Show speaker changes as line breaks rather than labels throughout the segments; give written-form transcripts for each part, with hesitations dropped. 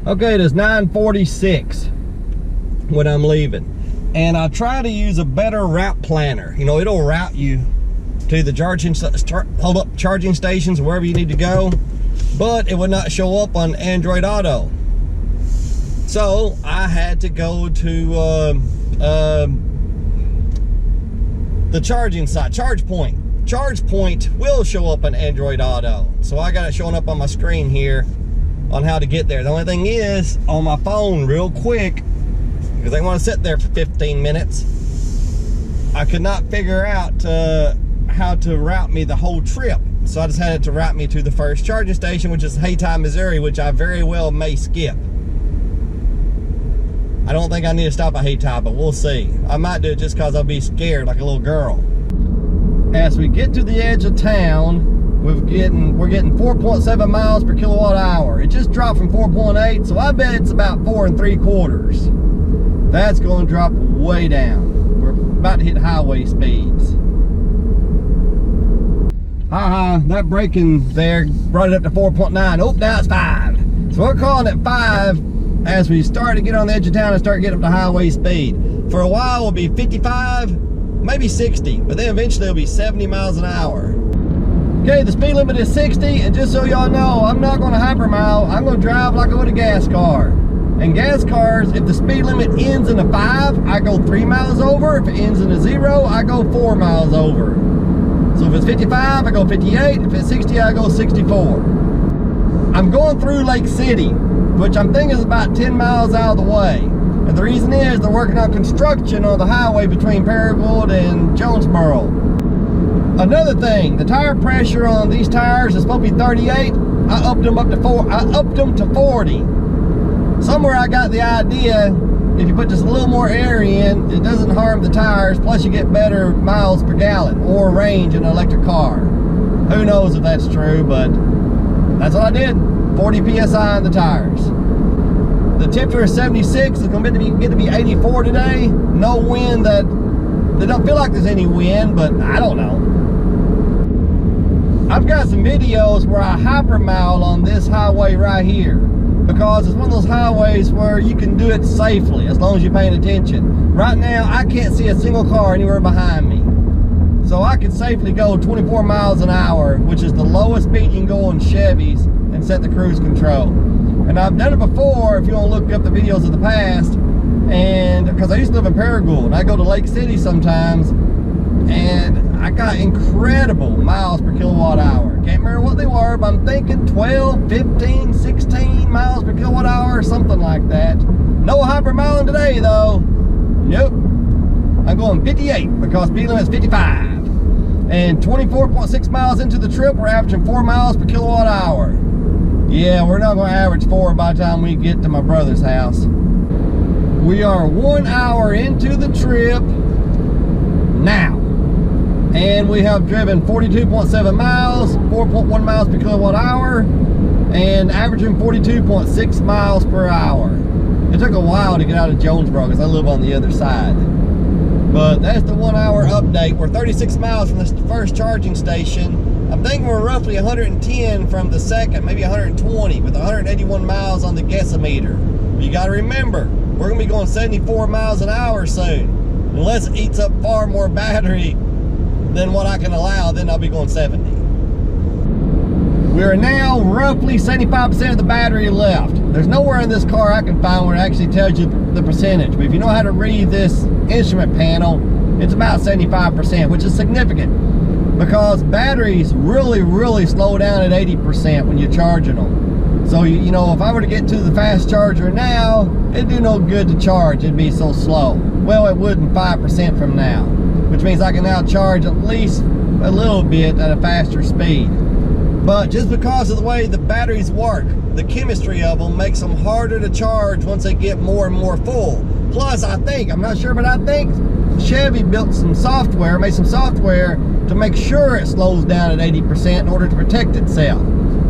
Okay, it is 9:46 when I'm leaving. And I try to use a better route planner. You know, it'll route you to the charging stations, wherever you need to go, but it would not show up on Android Auto. So I had to go to the charging site, ChargePoint. ChargePoint will show up on Android Auto. So I got it showing up on my screen here on how to get there. The only thing is, on my phone real quick, because I want to sit there for 15 minutes, I could not figure out how to route me the whole trip. So I just had it to route me to the first charging station, which is Haytime, Missouri, which I very well may skip. I don't think I need to stop at Haytime, but we'll see. I might do it just because I'll be scared like a little girl. As we get to the edge of town, we're getting 4.7 miles per kilowatt hour. It just dropped from 4.8, so I bet it's about 4 3/4. That's going to drop way down. We're about to hit highway speeds. That braking there brought it up to 4.9. Oh, now it's 5. So we're calling it 5 as we start to get on the edge of town and start getting up to highway speed. For a while, it'll be 55, maybe 60, but then eventually it'll be 70 miles an hour. Okay, the speed limit is 60, and just so y'all know, I'm not going to hypermile. I'm going to drive like I would a gas car. And gas cars, if the speed limit ends in a 5, I go 3 miles over. If it ends in a 0, I go 4 miles over. So if it's 55, I go 58. If it's 60, I go 64. I'm going through Lake City, which I'm thinking is about 10 miles out of the way. And the reason is they're working on construction on the highway between Paragould and Jonesboro. Another thing, the tire pressure on these tires is supposed to be 38. I upped them to 40. Somewhere I got the idea, if you put just a little more air in, it doesn't harm the tires, plus you get better miles per gallon or range in an electric car. Who knows if that's true, but that's what I did. 40 PSI on the tires. The temperature is 76. It's going to get to be 84 today. No wind. They don't feel like there's any wind, but I don't know. I've got some videos where I hypermile on this highway right here, because it's one of those highways where you can do it safely as long as you're paying attention. Right now, I can't see a single car anywhere behind me. So I can safely go 24 miles an hour, which is the lowest speed you can go on Chevys, and set the cruise control. And I've done it before, if you want to look up the videos of the past, and because I used to live in Paragould, and I go to Lake City sometimes, and I got incredible miles per kilowatt hour. Can't remember what they were, but I'm thinking 12, 15, 16 miles per kilowatt hour, something like that. No hypermiling today though. Nope. I'm going 58 because speed limit is 55. And 24.6 miles into the trip, we're averaging 4 miles per kilowatt hour. Yeah, we're not going to average 4 by the time we get to my brother's house. We are 1 hour into the trip now. And we have driven 42.7 miles, 4.1 miles per kilowatt hour, and averaging 42.6 miles per hour. It took a while to get out of Jonesboro because I live on the other side. But that's the 1 hour update. We're 36 miles from the first charging station. I'm thinking we're roughly 110 from the second, maybe 120, with 181 miles on the guessometer. But you got to remember, we're going to be going 74 miles an hour soon. Unless it eats up far more battery than what I can allow, then I'll be going 70. We are now roughly 75% of the battery left. There's nowhere in this car I can find where it actually tells you the percentage. But if you know how to read this instrument panel, it's about 75%, which is significant because batteries really slow down at 80% when you're charging them. So, you know, if I were to get to the fast charger now, it'd do no good to charge. It'd be so slow. Well, it would in 5% from now, which means I can now charge at least a little bit at a faster speed. But just because of the way the batteries work, the chemistry of them makes them harder to charge once they get more and more full. Plus, I'm not sure, but I think Chevy built some software, made some software to make sure it slows down at 80% in order to protect itself.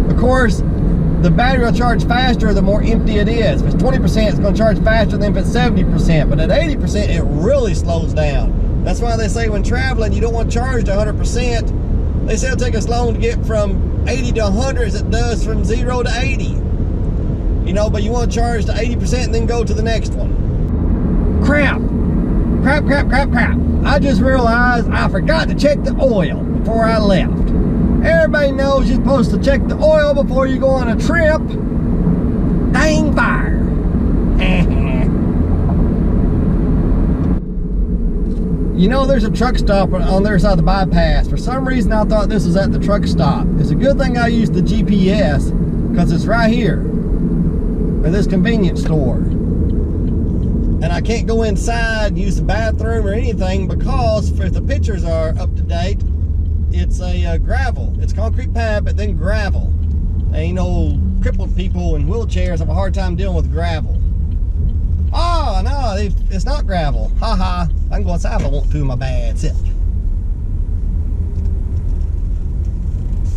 Of course, the battery will charge faster the more empty it is. If it's 20%, it's going to charge faster than if it's 70%. But at 80%, it really slows down. That's why they say when traveling, you don't want to charge to 100%. They say it'll take as long to get from 80 to 100 as it does from 0 to 80. You know, but you want to charge to 80% and then go to the next one. Crap. I just realized I forgot to check the oil before I left. Everybody knows you're supposed to check the oil before you go on a trip. Dang fire. You know, there's a truck stop on the other side of the bypass. For some reason, I thought this was at the truck stop. It's a good thing I used the GPS, because it's right here at this convenience store. And I can't go inside, use the bathroom or anything, because if the pictures are up to date, it's a gravel. It's concrete pad, but then gravel. And you know, crippled people in wheelchairs have a hard time dealing with gravel. Oh, no, it's not gravel. Haha. I can go outside if I want to, my bad self.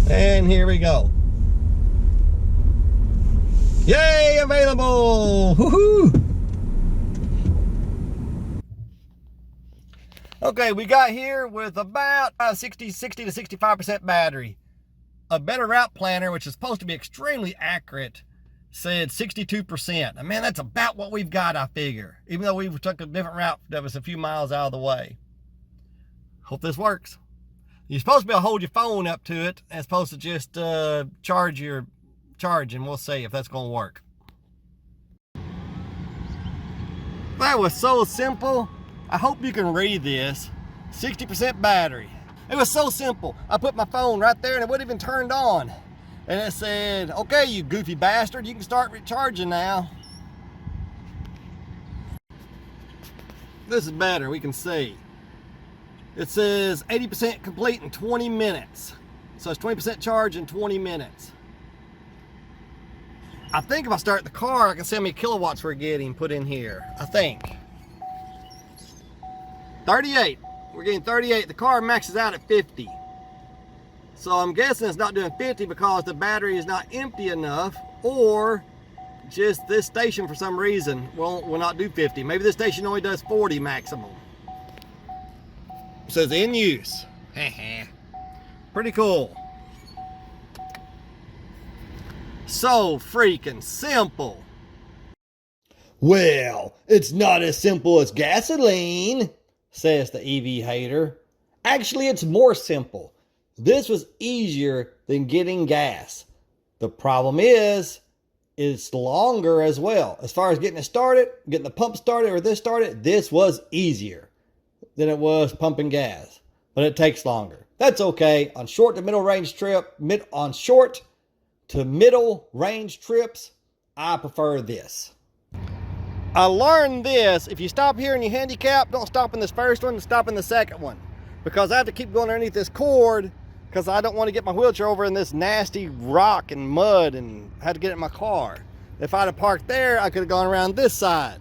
And here we go. Yay, available! Woohoo! Okay, we got here with about 60 to 65% battery. A better route planner, which is supposed to be extremely accurate, said 62%. And man, that's about what we've got, I figure. Even though we took a different route that was a few miles out of the way. Hope this works. You're supposed to be able to hold your phone up to it, and it's supposed to just charge, and we'll see if that's going to work. That was so simple. I hope you can read this. 60% battery. It was so simple. I put my phone right there and it wouldn't even turned on. And it said, okay, you goofy bastard, you can start recharging now. This is better, we can see. It says 80% complete in 20 minutes. So it's 20% charge in 20 minutes. I think if I start the car, I can see how many kilowatts we're getting put in here. I think. 38. We're getting 38. The car maxes out at 50. So I'm guessing it's not doing 50 because the battery is not empty enough, or just this station for some reason will not do 50. Maybe this station only does 40 maximum. It says in use. Pretty cool. So freaking simple. Well, it's not as simple as gasoline, says the EV hater. Actually, it's more simple. This was easier than getting gas. The problem is, it's longer as well. As far as getting it started, getting the pump started or this started, this was easier than it was pumping gas. But it takes longer. That's okay. On short to middle range trips, I prefer this. I learned this. If you stop here and you handicap, don't stop in this first one, stop in the second one. Because I have to keep going underneath this cord because I don't want to get my wheelchair over in this nasty rock and mud and had to get it in my car. If I'd have parked there, I could have gone around this side.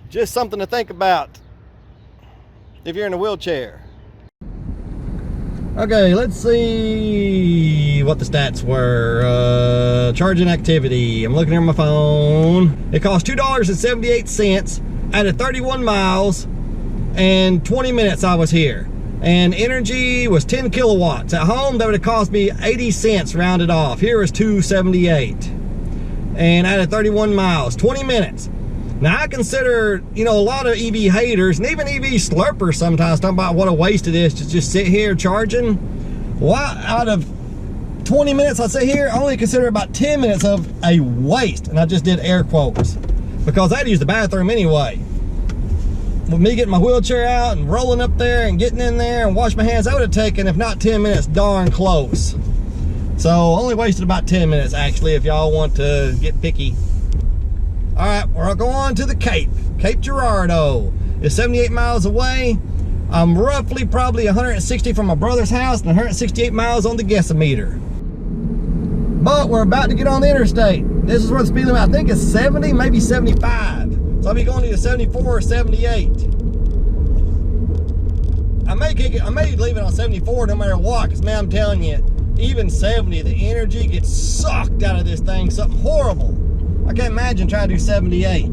Just something to think about if you're in a wheelchair. Okay, let's see what the stats were. Charging activity. I'm looking here on my phone. It cost $2.78 out of 31 miles and 20 minutes I was here. And energy was 10 kilowatts. At home, that would have cost me 80 cents rounded off. Here is $2.78. And out of 31 miles, 20 minutes. Now I consider, you know, a lot of EV haters and even EV slurpers sometimes talking about what a waste it is to just sit here charging. Well, out of 20 minutes I sit here, I only consider about 10 minutes of a waste. And I just did air quotes because I had to use the bathroom anyway. With me getting my wheelchair out and rolling up there and getting in there and wash my hands, that would have taken, if not 10 minutes, darn close. So only wasted about 10 minutes actually if y'all want to get picky. All right, we're going to the Cape Girardeau. It's 78 miles away. I'm roughly probably 160 from my brother's house and 168 miles on the guessometer. But we're about to get on the interstate. This is where the speed limit, I think, is 70, maybe 75. So I'll be going to 74 or 78. I may leave it on 74 no matter what, because man, I'm telling you, even 70, the energy gets sucked out of this thing, something horrible. I can't imagine trying to do 78.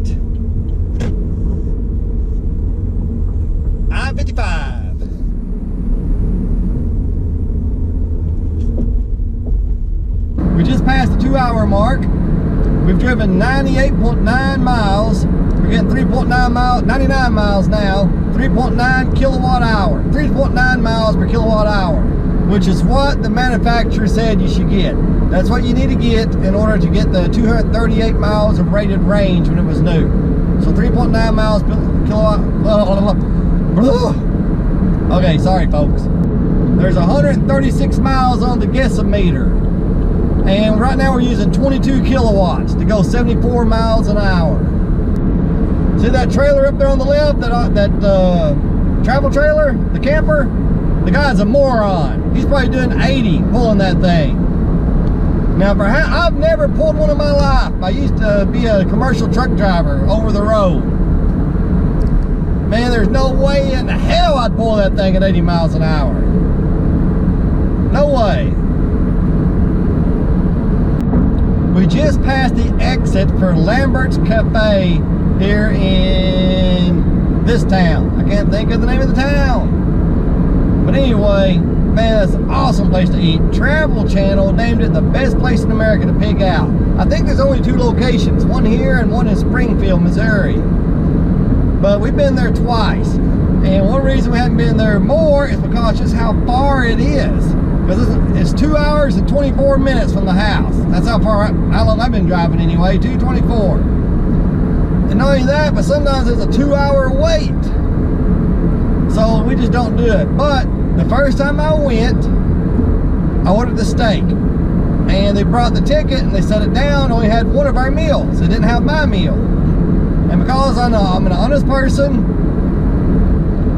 I-55. We just passed the 2-hour mark. We've driven 98.9 miles. We're getting 3.9 miles, 99 miles now, 3.9 kilowatt hour, 3.9 miles per kilowatt hour, which is what the manufacturer said you should get. That's what you need to get in order to get the 238 miles of rated range when it was new. So 3.9 miles per kilowatt. Okay, sorry folks. There's 136 miles on the guessometer. And right now we're using 22 kilowatts to go 74 miles an hour. See that trailer up there on the left, that travel trailer, the camper? The guy's a moron. He's probably doing 80 pulling that thing. Now, I've never pulled one in my life. I used to be a commercial truck driver over the road. Man, there's no way in hell I'd pull that thing at 80 miles an hour. No way. We just passed the exit for Lambert's Cafe here in this town. I can't think of the name of the town. But anyway, man, that's an awesome place to eat. Travel Channel named it the best place in America to pig out. I think there's only 2 locations, one here and one in Springfield, Missouri. But we've been there twice. And one reason we haven't been there more is because just how far it is. Because it's 2 hours and 24 minutes from the house. That's how long I've been driving anyway, 2:24. And not only that, but sometimes it's a 2-hour wait. So we just don't do it. But the first time I went, I ordered the steak. And they brought the ticket and they set it down. Only had one of our meals. They didn't have my meal. And because I'm an honest person,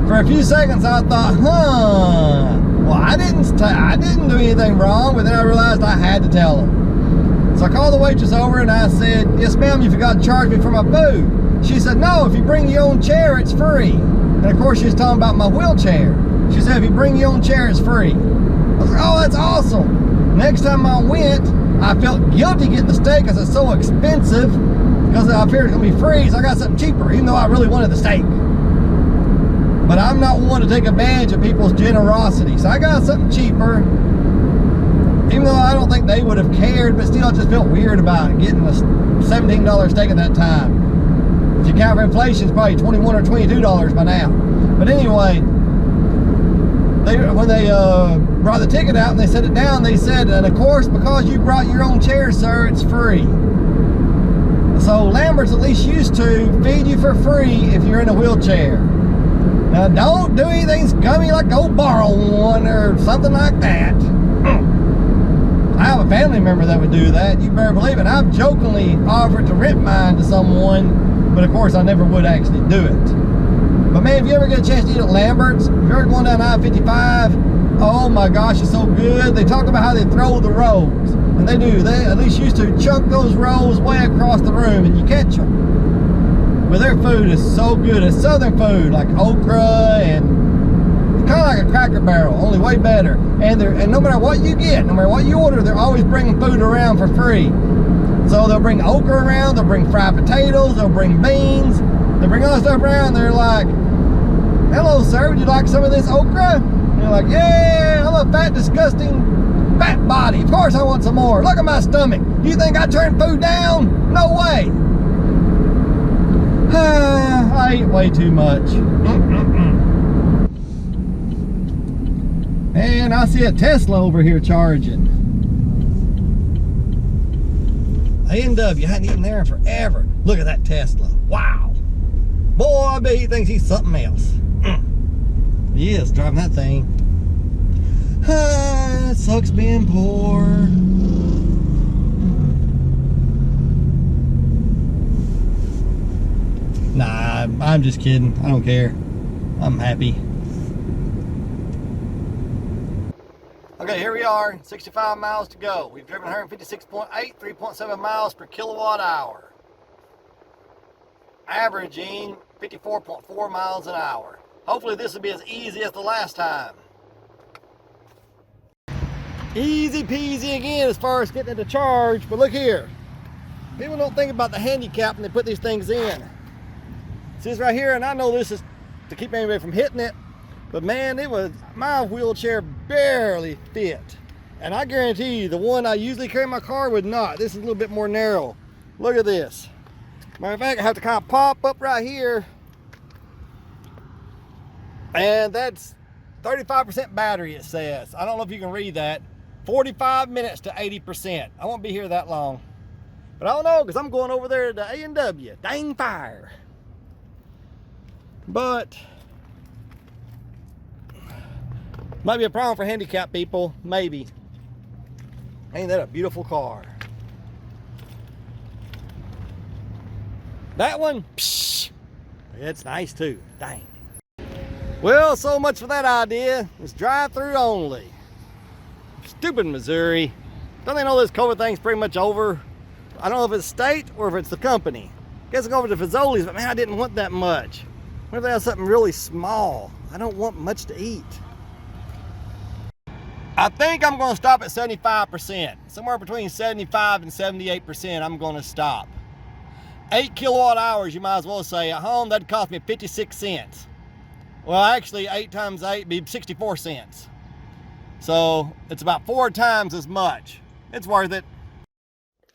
for a few seconds I thought, well, I didn't do anything wrong. But then I realized I had to tell them. So I called the waitress over and I said, yes ma'am, you forgot to charge me for my food. She said, no, if you bring your own chair, it's free. And of course she was talking about my wheelchair. She said, if you bring your own chair, it's free. I was like, oh, that's awesome. Next time I went, I felt guilty getting the steak because it's so expensive, because I figured it's going to be free, so I got something cheaper, even though I really wanted the steak. But I'm not one to take advantage of people's generosity, so I got something cheaper. Even though I don't think they would have cared, but still I just felt weird about getting a $17 steak at that time. If you count for inflation, it's probably $21 or $22 by now. But anyway, when they brought the ticket out and they set it down, they said, and of course, because you brought your own chair, sir, it's free. So Lambert's at least used to feed you for free if you're in a wheelchair. Now don't do anything scummy like go borrow one or something like that. I have a family member that would do that, you better believe it. I've jokingly offered to rent mine to someone, but of course I never would actually do it. But man, if you ever get a chance to eat at Lambert's, if you're going down I-55, oh my gosh, it's so good. They talk about how they throw the rolls, and they do. They at least used to chunk those rolls way across the room and you catch them. But their food is so good. It's southern food, like okra and kind of like a Cracker Barrel, only way better. And no matter what you get, no matter what you order, they're always bringing food around for free. So they'll bring okra around, they'll bring fried potatoes, they'll bring beans, they'll bring all that stuff around. They're like, hello sir, would you like some of this okra? And you're like, yeah, I'm a fat, disgusting, fat body. Of course I want some more. Look at my stomach. You think I turn food down? No way. I eat way too much. And I see a Tesla over here charging. A&W, hadn't eaten there in forever. Look at that Tesla. Wow. Boy, I bet he thinks he's something else. He is driving that thing. It sucks being poor. Nah, I'm just kidding. I don't care. I'm happy. Okay, here we are, 65 miles to go. We've driven 156.8, 3.7 miles per kilowatt hour. Averaging 54.4 miles an hour. Hopefully this will be as easy as the last time. Easy peasy again as far as getting it to charge, but look here. People don't think about the handicap when they put these things in. See this right here, and I know this is to keep anybody from hitting it, but man, my wheelchair barely fit. And I guarantee you, the one I usually carry in my car would not. This is a little bit more narrow. Look at this. Matter of fact, I have to kind of pop up right here. And that's 35% battery, it says. I don't know if you can read that. 45 minutes to 80%. I won't be here that long. But I don't know, because I'm going over there to A&W. Dang fire. But might be a problem for handicapped people. Maybe. Ain't that a beautiful car? That one, psh, it's nice too. Dang. Well, so much for that idea. It's drive-through only. Stupid Missouri. Don't they know this COVID thing's pretty much over? I don't know if it's state or if it's the company. Guess I'll go over to Fazoli's, but man, I didn't want that much. What if they have something really small? I don't want much to eat. I think I'm going to stop at 75%. Somewhere between 75 and 78% I'm going to stop. 8 kilowatt hours, you might as well say. At home, that'd cost me 56 cents. Well, actually, 8 times 8 would be 64 cents. So it's about 4 times as much. It's worth it.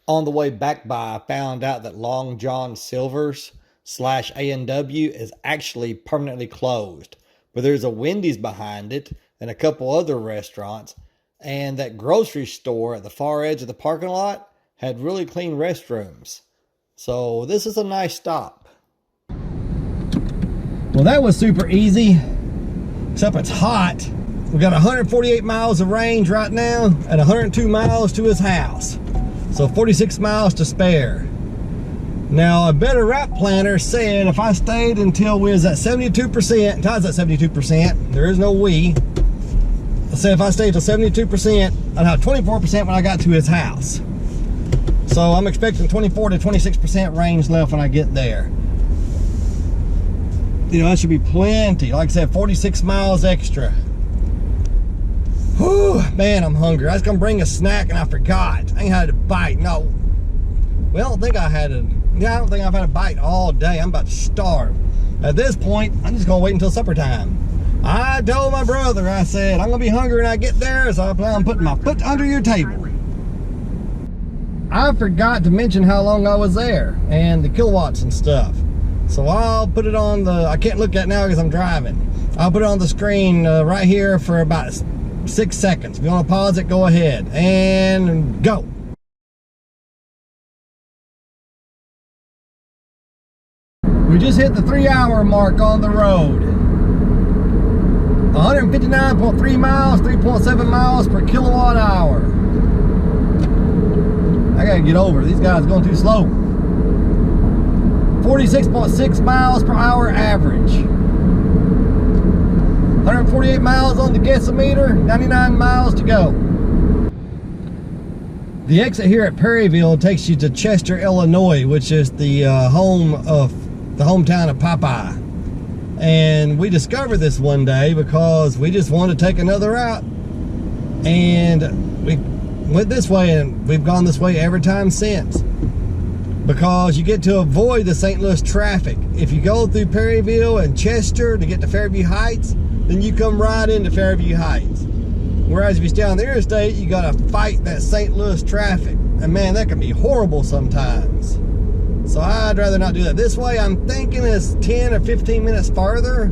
On the way back by, I found out that Long John Silver's / A&W is actually permanently closed. But there's a Wendy's behind it and a couple other restaurants. And that grocery store at the far edge of the parking lot had really clean restrooms. So this is a nice stop. Well, that was super easy, except it's hot. We got 148 miles of range right now and 102 miles to his house. So 46 miles to spare. Now, a better route planner said if I stayed until we was at 72%, Todd's at 72%, there is no we. I said if I stayed till 72%, I'd have 24% when I got to his house. So I'm expecting 24 to 26% range left when I get there. You know, that should be plenty. Like I said, 46 miles extra. Whew, man, I'm hungry. I was gonna bring a snack and I forgot. I ain't had a bite. No. Well, I don't think I've had a bite all day. I'm about to starve. At this point, I'm just gonna wait until supper time. I told my brother, I said, I'm gonna be hungry when I get there, so I plan on putting my foot under your table. I forgot to mention how long I was there and the kilowatts and stuff. So I'll put it on the, I can't look at it now because I'm driving. I'll put it on the screen right here for about 6 seconds. If you want to pause it, go ahead and go. We just hit the 3-hour mark on the road. 159.3 miles, 3.7 miles per kilowatt hour. I gotta get over it. These guys are going too slow. 46.6 miles per hour average. 148 miles on the guessometer, 99 miles to go. The exit here at Perryville takes you to Chester, Illinois, which is the hometown of Popeye. And we discovered this one day because we just wanted to take another route. And we went this way, and we've gone this way every time since. Because you get to avoid the St. Louis traffic. If you go through Perryville and Chester to get to Fairview Heights, then you come right into Fairview Heights. Whereas if you stay on the interstate, you gotta fight that St. Louis traffic. And man, that can be horrible sometimes. So I'd rather not do that. This way, I'm thinking it's 10 or 15 minutes farther.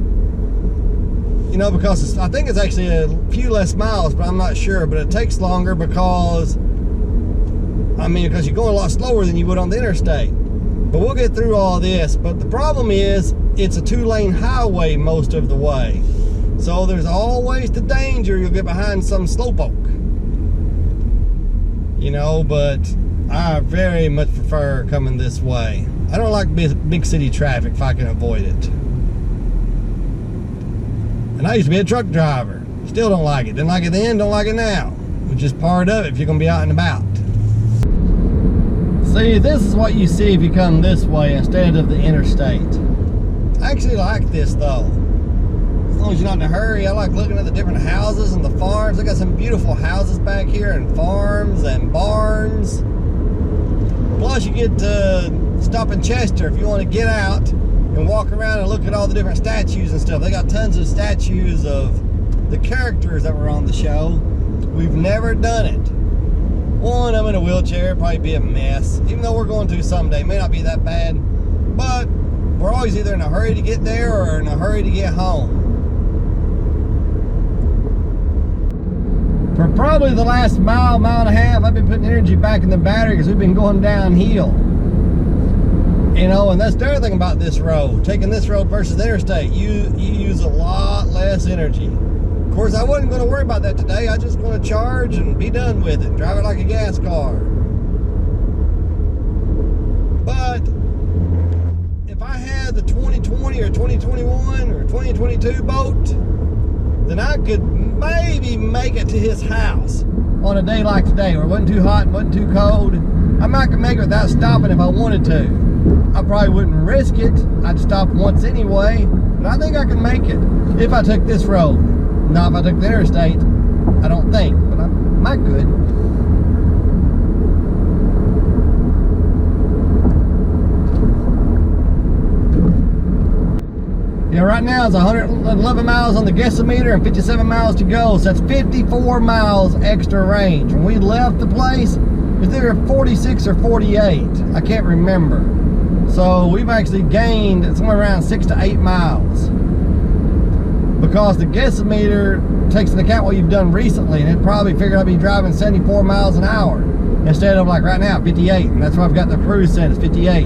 You know, because I think it's actually a few less miles, but I'm not sure. But it takes longer because, because you're going a lot slower than you would on the interstate. But we'll get through all this. But the problem is, it's a 2-lane highway most of the way. So there's always the danger you'll get behind some slowpoke. You know, but I very much prefer coming this way. I don't like big city traffic if I can avoid it. And I used to be a truck driver. Still don't like it. Didn't like it then, don't like it now. Which is part of it if you're going to be out and about. See, this is what you see if you come this way instead of the interstate. I actually like this though. As long as you're not in a hurry, I like looking at the different houses and the farms. I got some beautiful houses back here and farms and barns. Plus you get to stop in Chester if you want to get out and walk around and look at all the different statues and stuff. They got tons of statues of the characters that were on the show. We've never done it. One, I'm in a wheelchair, it'd probably be a mess. Even though we're going to someday, it may not be that bad. But we're always either in a hurry to get there or in a hurry to get home. For probably the last mile and a half, I've been putting energy back in the battery because we've been going downhill. You know, and that's the other thing about this road. Taking this road versus the interstate, you use a lot less energy. Of course, I wasn't going to worry about that today. I just want to charge and be done with it. Drive it like a gas car. But if I had the 2020 or 2021 or 2022 boat, then I could maybe make it to his house on a day like today where it wasn't too hot and wasn't too cold. I might could make it without stopping if I wanted to. I probably wouldn't risk it. I'd stop once anyway, but I think I can make it if I took this road. Now, if I took the interstate, I don't think, but I might could. Yeah, right now it's 111 miles on the guessometer and 57 miles to go, so that's 54 miles extra range. When we left the place, it was either 46 or 48. I can't remember. So we've actually gained somewhere around 6 to 8 miles. Because the guessometer takes into account what you've done recently, and it probably figured I'd be driving 74 miles an hour instead of like right now 58, and that's why I've got the cruise set is 58.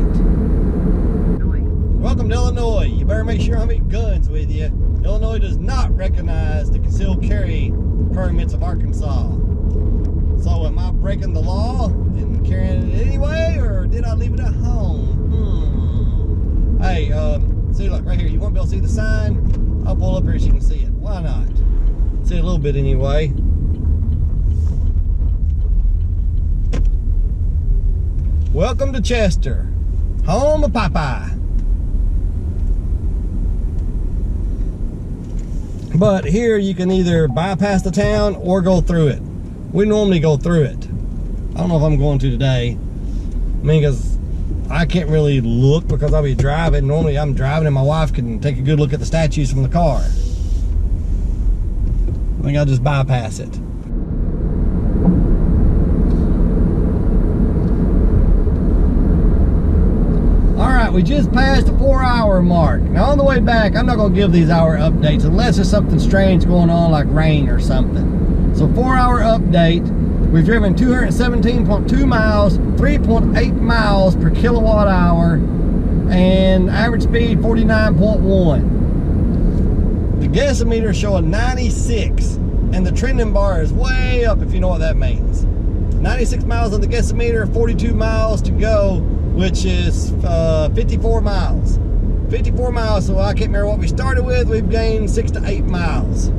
Welcome to Illinois. You better make sure how many guns with you. Illinois does not recognize the concealed carry permits of Arkansas. So am I breaking the law and carrying it anyway, or did I leave it at home? Hey, see, look right here. You won't be able to see the sign. I'll pull up here so you can see it. Why not? See it a little bit anyway. Welcome to Chester, home of Popeye. But here you can either bypass the town or go through it. We normally go through it. I don't know if I'm going to today. I mean, because I can't really look because I'll be driving. Normally I'm driving and my wife can take a good look at the statues from the car. I think I'll just bypass it. Alright, we just passed the 4-hour mark. Now on the way back, I'm not going to give these hour updates unless there's something strange going on like rain or something. So 4-hour update, we've driven 217.2 miles, 3.8 miles per kilowatt hour, and average speed 49.1. The gasometer is showing 96, and the trending bar is way up if you know what that means. 96 miles on the gasometer, 42 miles to go, which is 54 miles. 54 miles, so I can't remember what we started with. We've gained 6 to 8 miles.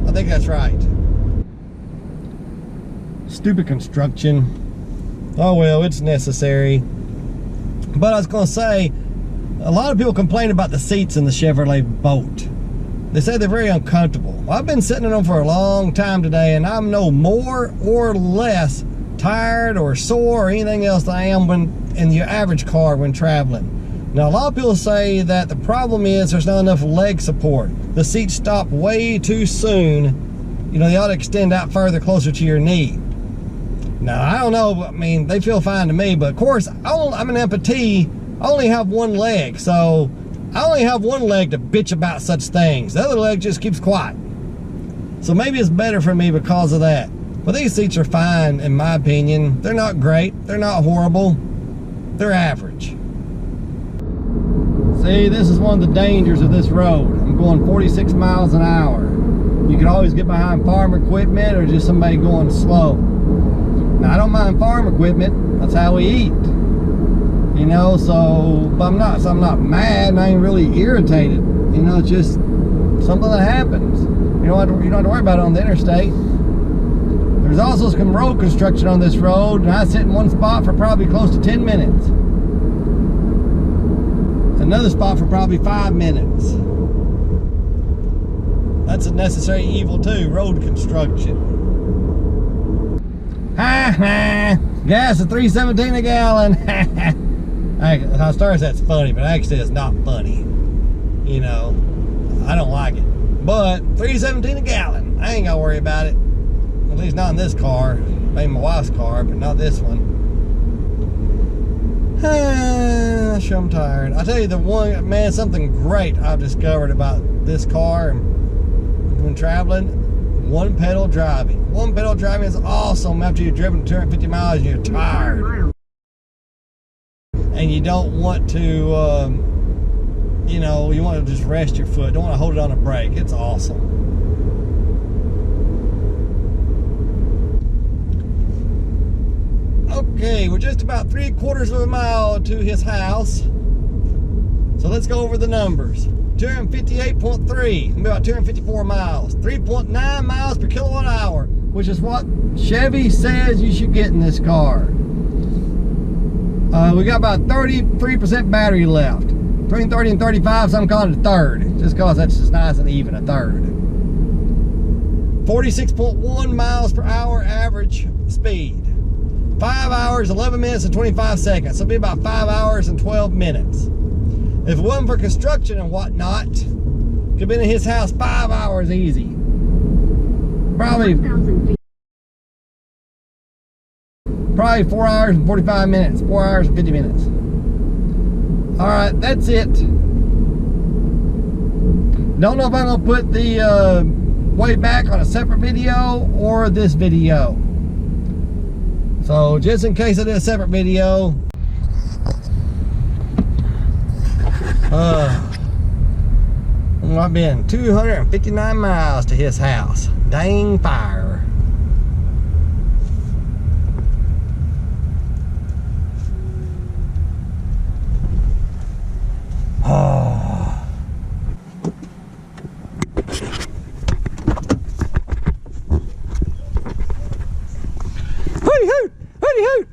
I think that's right. Stupid construction. Oh well, it's necessary. But I was going to say, a lot of people complain about the seats in the Chevrolet boat. They say they're very uncomfortable. Well, I've been sitting in them for a long time today, and I'm no more or less tired or sore or anything else than I am when in your average car when traveling. Now, a lot of people say that the problem is there's not enough leg support. The seats stop way too soon. You know, they ought to extend out further closer to your knee. Now, I don't know. I mean, they feel fine to me, but of course, I'm an amputee. I only have one leg, so I only have one leg to bitch about such things. The other leg just keeps quiet. So maybe it's better for me because of that. But these seats are fine, in my opinion. They're not great. They're not horrible. They're average. See, this is one of the dangers of this road. I'm going 46 miles an hour. You can always get behind farm equipment or just somebody going slow. Now, I don't mind farm equipment. That's how we eat. You know, but I'm not mad and I ain't really irritated. You know, it's just something that happens. You don't have to worry about it on the interstate. There's also some road construction on this road, and I sit in one spot for probably close to 10 minutes. Another spot for probably 5 minutes. That's a necessary evil too, road construction. Ha ha! Gas at $3.17 a gallon. How stars that's funny, but actually it's not funny. You know, I don't like it. But $3.17 a gallon. I ain't gotta worry about it. At least not in this car. Maybe my wife's car, but not this one. Sure, I'm tired. I tell you, the one, man, something great I've discovered about this car when traveling, one pedal driving. One pedal driving is awesome after you've driven 250 miles and you're tired. And you don't want to, you know, you want to just rest your foot. Don't want to hold it on a brake. It's awesome. Okay, we're just about 3/4 of a mile to his house. So let's go over the numbers. 258.3, about 254 miles. 3.9 miles per kilowatt hour, which is what Chevy says you should get in this car. We got about 33% battery left. Between 30 and 35, some call it a third, just because that's just nice and even, a third. 46.1 miles per hour average speed. 5 hours, 11 minutes, and 25 seconds. So it'll be about 5 hours and 12 minutes. If it wasn't for construction and whatnot, could have been in his house 5 hours easy. Probably 4 hours and 45 minutes. 4 hours and 50 minutes. Alright, that's it. Don't know if I'm going to put the way back on a separate video or this video. So just in case I did a separate video, I've been 259 miles to his house. Dang fire. Hooty hoot! Hooty hoot!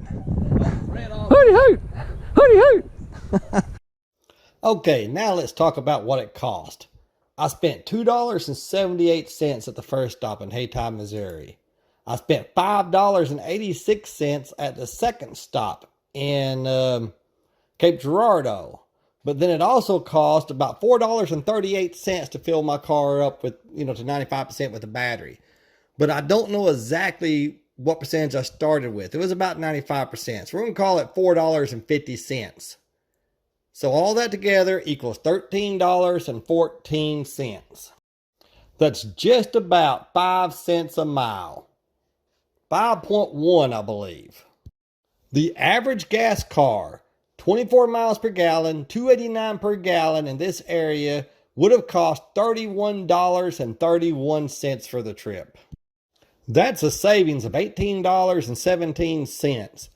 Hooty hoot! Hooty hoot! Okay, now let's talk about what it cost. I spent $2.78 at the first stop in Haytime, Missouri. I spent $5.86 at the second stop in Cape Girardeau. But then it also cost about $4.38 to fill my car up with, to 95% with the battery. But I don't know exactly what percentage I started with. It was about 95%. So we're going to call it $4.50. So all that together equals $13.14. That's just about 5 cents a mile. 5.1, I believe. The average gas car, 24 miles per gallon, $2.89 per gallon in this area, would have cost $31.31 for the trip. That's a savings of $18.17.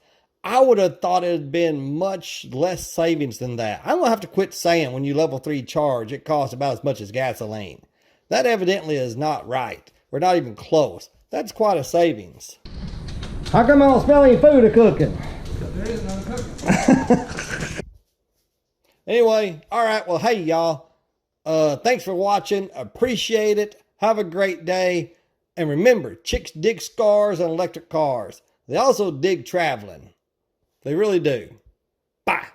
I would have thought it had been much less savings than that. I'm going to have to quit saying when you level 3 charge, it costs about as much as gasoline. That evidently is not right. We're not even close. That's quite a savings. How come I don't smell any food a cooking? There is none cooking. Anyway, all right. Well, hey, y'all. Thanks for watching. Appreciate it. Have a great day. And remember, chicks dig scars on electric cars. They also dig traveling. They really do. Bye.